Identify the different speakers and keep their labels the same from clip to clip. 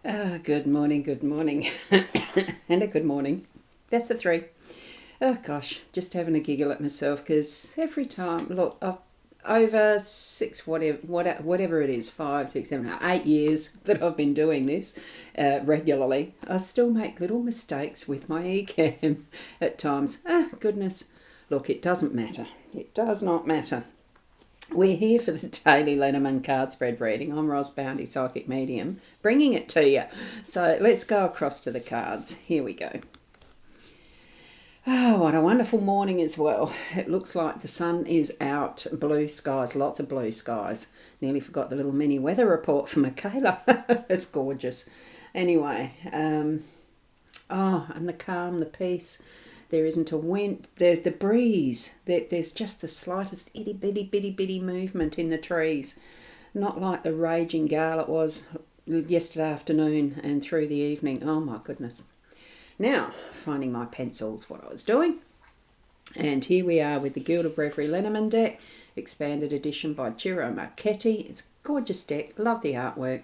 Speaker 1: Good morning, and a good morning. That's the three. Oh gosh, just having a giggle at myself because every time, look, I've over six, whatever it is, 5, 6, 7, 8 years that I've been doing this regularly, I still make little mistakes with my ecam at times. Goodness, look, it doesn't matter. It does not matter. We're here for the daily Lenormand card spread reading. I'm rosboundy, psychic medium, bringing it to you. So let's go across to the cards. Here we go. Oh, what a wonderful morning as well. It looks like the sun is out, blue skies, lots of blue skies. Nearly forgot the little mini weather report from Michaela. It's gorgeous. Anyway, and the calm, the peace. There isn't a wind, the breeze, there's just the slightest itty bitty movement in the trees. Not like the raging gale it was yesterday afternoon and through the evening. Oh my goodness. Now, finding my pencils, what I was doing. And here we are with the Guild of Reverie Lenormand deck, expanded edition by Ciro Marchetti. It's a gorgeous deck, love the artwork.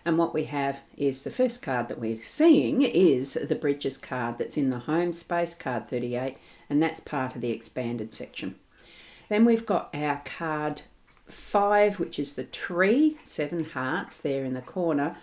Speaker 1: And what we have is the first card that we're seeing is the Bridges card that's in the home space, card 38, and that's part of the expanded section. Then we've got our card 5, which is the tree, 7 hearts there in the corner,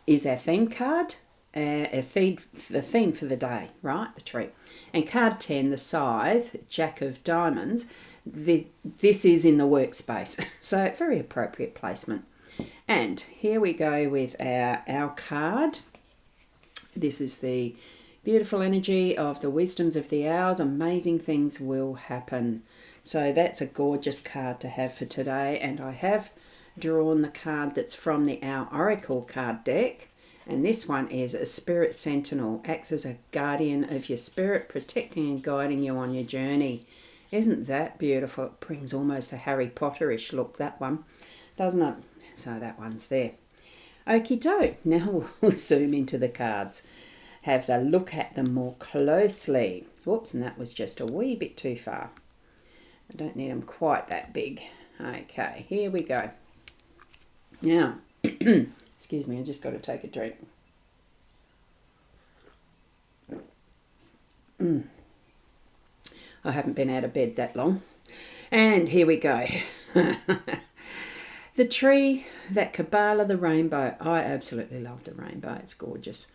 Speaker 1: is our theme card, the theme for the day, right, the tree. And card 10, the scythe, Jack of Diamonds, this is in the workspace, so very appropriate placement. And here we go with our card. This is the beautiful energy of the wisdoms of the hours. Amazing things will happen. So that's a gorgeous card to have for today. And I have drawn the card that's from the Our Oracle card deck. And this one is a Spirit Sentinel. Acts as a guardian of your spirit, protecting and guiding you on your journey. Isn't that beautiful? It brings almost a Harry Potter-ish look, that one, doesn't it? So that one's there. Okie doke. Now we'll zoom into the cards. Have a look at them more closely. Whoops, and that was just a wee bit too far. I don't need them quite that big. Okay, here we go. Now, excuse me, I just got to take a drink. I haven't been out of bed that long. And here we go. The tree, that Kabbalah, the rainbow. I absolutely love the rainbow. It's gorgeous.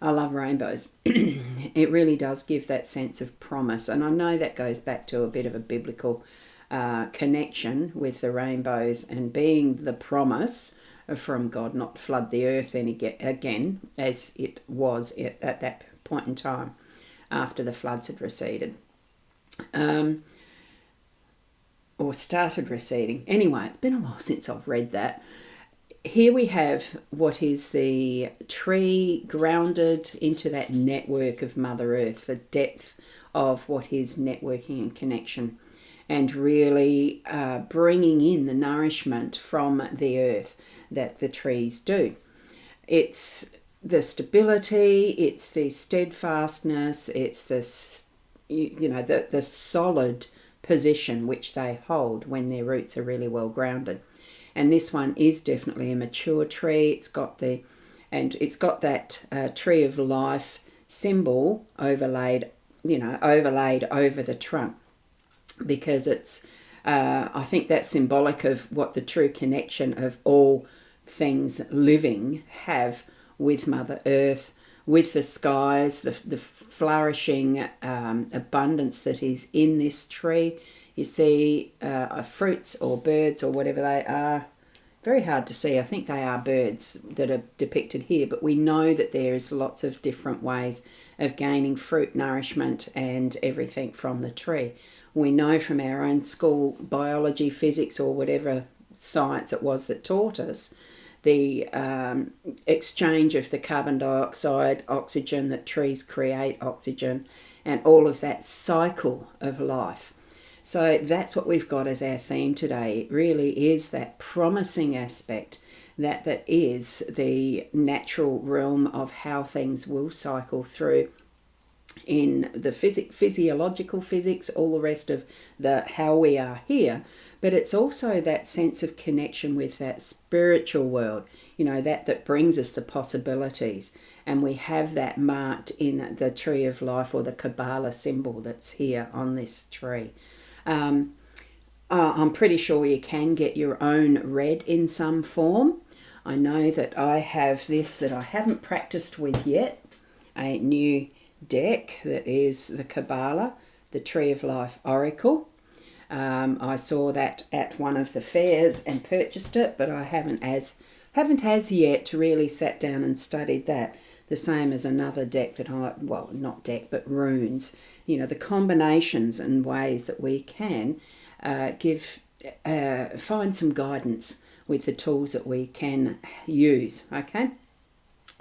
Speaker 1: I love rainbows. It really does give that sense of promise. And I know that goes back to a bit of a biblical connection with the rainbows and being the promise from God not to flood the earth again, as it was at that point in time after the floods had receded. Or started receding. Anyway, it's been a while since I've read that. Here we have what is the tree grounded into that network of Mother Earth, the depth of what is networking and connection, and really bringing in the nourishment from the earth that the trees do. It's the stability, it's the steadfastness, it's this, the solid position which they hold when their roots are really well grounded. And this one is definitely a mature tree. It's got that tree of life symbol overlaid over the trunk, because it's I think that's symbolic of what the true connection of all things living have with Mother Earth, with the skies, the flourishing abundance that is in this tree. You see fruits or birds or whatever they are. Very hard to see. I think they are birds that are depicted here, but we know that there is lots of different ways of gaining fruit, nourishment, and everything from the tree. We know from our own school biology, physics, or whatever science it was that taught us, the exchange of the carbon dioxide, oxygen, that trees create oxygen, and all of that cycle of life. So that's what we've got as our theme today. It really is that promising aspect that is the natural realm of how things will cycle through in the physiological physics, all the rest of the how we are here. but it's also that sense of connection with that spiritual world, that brings us the possibilities. And we have that marked in the tree of life, or the Kabbalah symbol that's here on this tree. I'm pretty sure you can get your own read in some form. I know that I have this that I haven't practiced with yet, a new deck that is the Kabbalah, the Tree of Life Oracle. I saw that at one of the fairs and purchased it, but I haven't as yet really sat down and studied that. The same as another deck that not deck, but runes. The combinations and ways that we can find some guidance with the tools that we can use. Okay,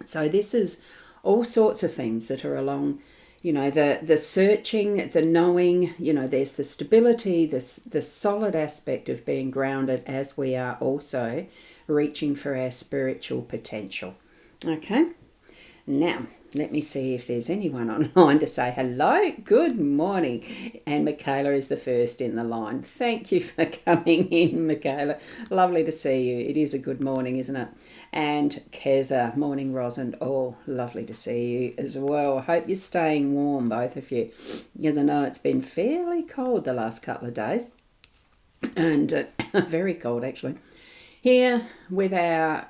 Speaker 1: so this is all sorts of things that are along. The searching, the knowing. There's the stability, the solid aspect of being grounded, as we are also reaching for our spiritual potential. Okay. Now, let me see if there's anyone online to say hello. Good morning. And Michaela is the first in the line. Thank you for coming in, Michaela. Lovely to see you. It is a good morning, isn't it? And Keza, morning, Ros and all. Lovely to see you as well. I hope you're staying warm, both of you, because I know it's been fairly cold the last couple of days. And very cold, actually. Here with our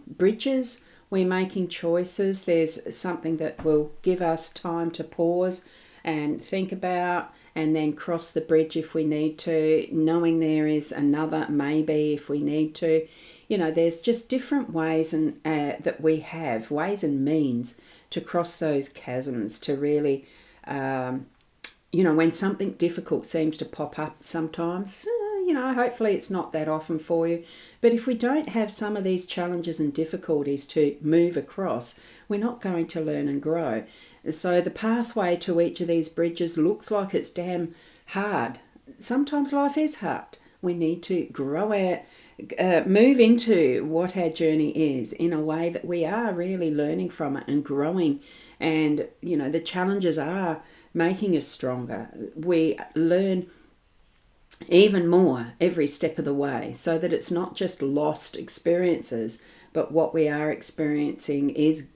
Speaker 1: bridges, we're making choices. There's something that will give us time to pause and think about, and then cross the bridge if we need to, knowing there is another maybe if we need to. There's just different ways and that we have, ways and means to cross those chasms, to really, when something difficult seems to pop up sometimes, hopefully it's not that often for you. But if we don't have some of these challenges and difficulties to move across, we're not going to learn and grow. So the pathway to each of these bridges looks like it's damn hard. Sometimes life is hard. We need to grow move into what our journey is in a way that we are really learning from it and growing. And, the challenges are making us stronger. We learn even more every step of the way, so that it's not just lost experiences, but what we are experiencing is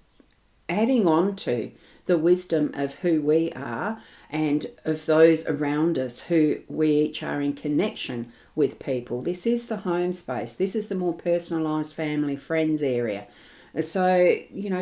Speaker 1: adding on to the wisdom of who we are and of those around us, who we each are in connection with people. This is the home space. This is the more personalised family, friends area. So,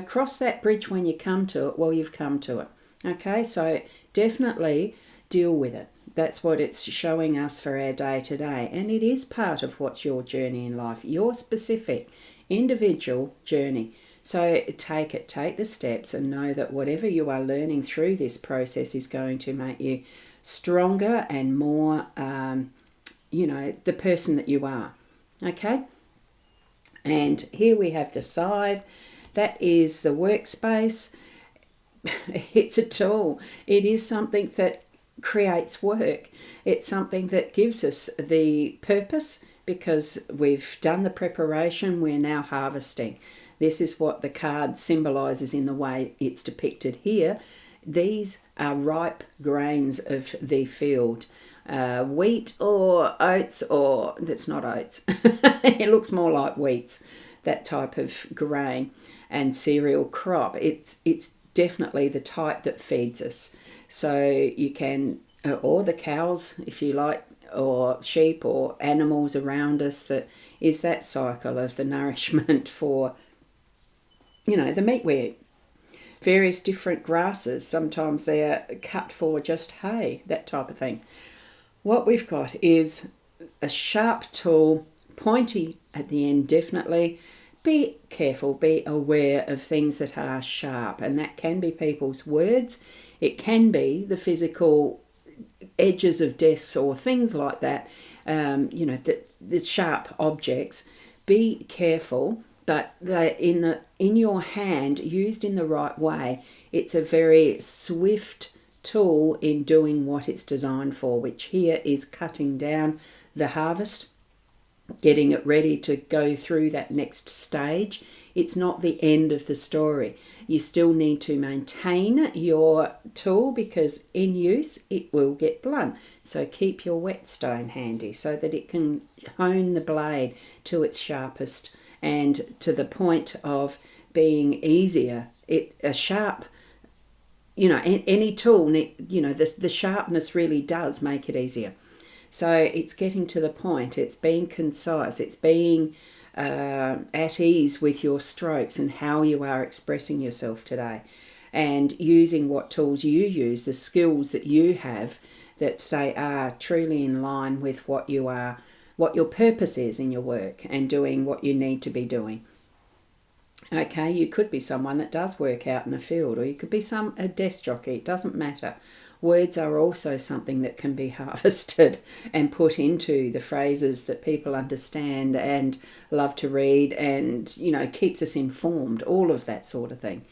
Speaker 1: cross that bridge when you come to it. Well, you've come to it. Okay, so definitely deal with it. That's what it's showing us for our day to day. And it is part of what's your journey in life, your specific individual journey. So take the steps, and know that whatever you are learning through this process is going to make you stronger and more, the person that you are. Okay? And here we have the scythe. That is the workspace. It's a tool. It is something that creates work. It's something that gives us the purpose, because we've done the preparation, we're now harvesting. This is what the card symbolises in the way it's depicted here. These are ripe grains of the field. Wheat or oats, or that's not oats. It looks more like wheats, that type of grain and cereal crop. It's definitely the type that feeds us. So you can, or the cows, if you like, or sheep or animals around us, that is that cycle of the nourishment for, the meat we eat. Various different grasses, sometimes they're cut for just hay, that type of thing. What we've got is a sharp tool, pointy at the end, definitely. Be careful, be aware of things that are sharp, and that can be people's words. It can be the physical edges of desks or things like that, the sharp objects. Be careful, but in your hand, used in the right way, it's a very swift tool in doing what it's designed for, which here is cutting down the harvest, getting it ready to go through that next stage it's not the end of the story. You still need to maintain your tool because in use it will get blunt. So keep your whetstone handy so that it can hone the blade to its sharpest and to the point of being easier. A sharp, any tool, the sharpness really does make it easier. So it's getting to the point, it's being concise, it's being at ease with your strokes and how you are expressing yourself today, and using what tools you use, the skills that you have, that they are truly in line with what your purpose is in your work and doing what you need to be doing. Okay, you could be someone that does work out in the field, or you could be a desk jockey, it doesn't matter. Words are also something that can be harvested and put into the phrases that people understand and love to read, and keeps us informed, all of that sort of thing,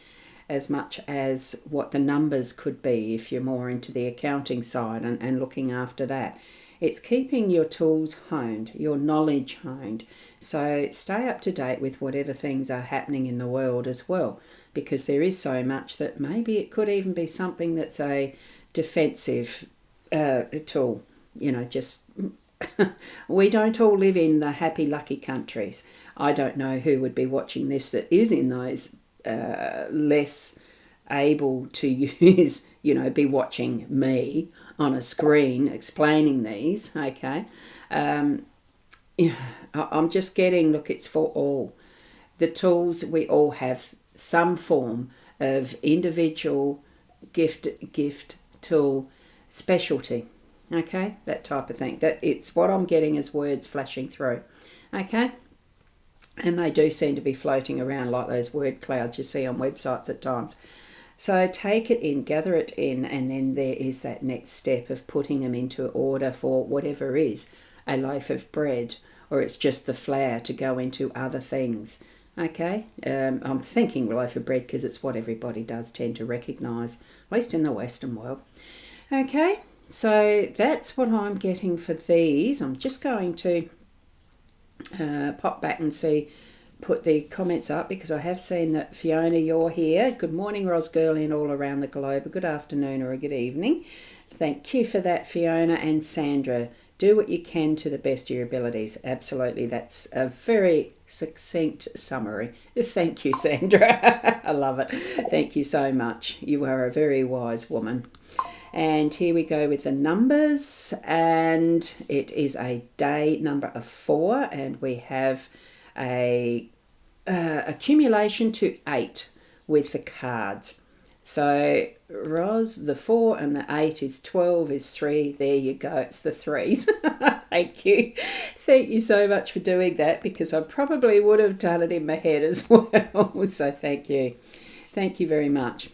Speaker 1: as much as what the numbers could be if you're more into the accounting side and looking after that. It's keeping your tools honed, your knowledge honed. So stay up to date with whatever things are happening in the world as well, because there is so much that maybe it could even be something that's a defensive tool. Just we don't all live in the happy, lucky countries. I don't know who would be watching this that is in those less able to use, be watching me on a screen explaining these, okay? I'm just getting, look, it's for all. The tools, we all have some form of individual gift tool specialty, okay? That type of thing. That it's what I'm getting as words flashing through, okay? And they do seem to be floating around like those word clouds you see on websites at times. So take it in, gather it in, and then there is that next step of putting them into order for whatever is a loaf of bread, or it's just the flour to go into other things. Okay, I'm thinking loaf of bread because it's what everybody does tend to recognise, at least in the Western world. Okay, so that's what I'm getting for these. I'm just going to pop back and put the comments up, because I have seen that Fiona, you're here. Good morning, Ros Girlie, and all around the globe. A good afternoon or a good evening. Thank you for that, Fiona. And Sandra, do what you can to the best of your abilities. Absolutely, that's a very succinct summary. Thank you, Sandra. I love it. Thank you so much. You are a very wise woman. And here we go with the numbers, and it is a day number of 4, and we have a accumulation to 8 with the cards. So Ros, the 4 and the 8 is 12, is 3. There you go, it's the 3s. Thank you. Thank you so much for doing that, because I probably would have done it in my head as well. So thank you. Thank you very much.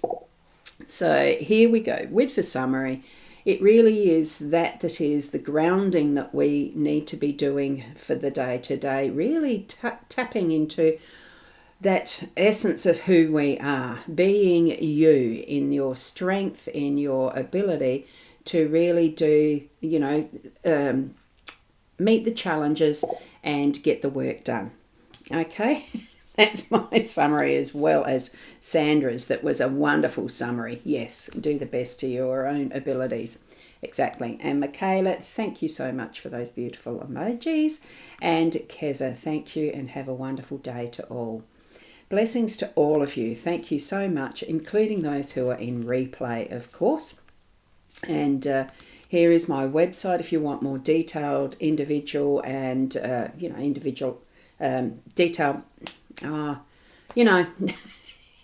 Speaker 1: So here we go with the summary. It really is that is the grounding that we need to be doing for the day today, really tapping into that essence of who we are, being you in your strength, in your ability to really do, meet the challenges and get the work done. Okay? That's my summary, as well as Sandra's. That was a wonderful summary. Yes, do the best to your own abilities. Exactly. And Michaela, thank you so much for those beautiful emojis. And Keza, thank you, and have a wonderful day to all. Blessings to all of you. Thank you so much, including those who are in replay, of course. And here is my website if you want more detailed, individual and, detail.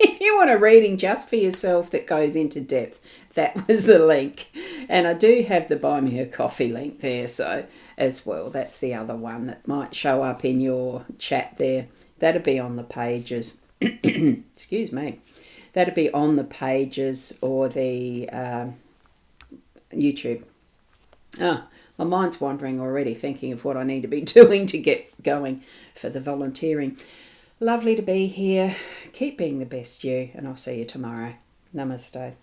Speaker 1: If you want a reading just for yourself that goes into depth, that was the link. And I do have the Buy Me a Coffee link there, so as well, that's the other one that might show up in your chat there. That'll be on the pages. Excuse me. That'll be on the pages or the YouTube. My mind's wandering already, thinking of what I need to be doing to get going for the volunteering. Lovely to be here. Keep being the best you, and I'll see you tomorrow. Namaste.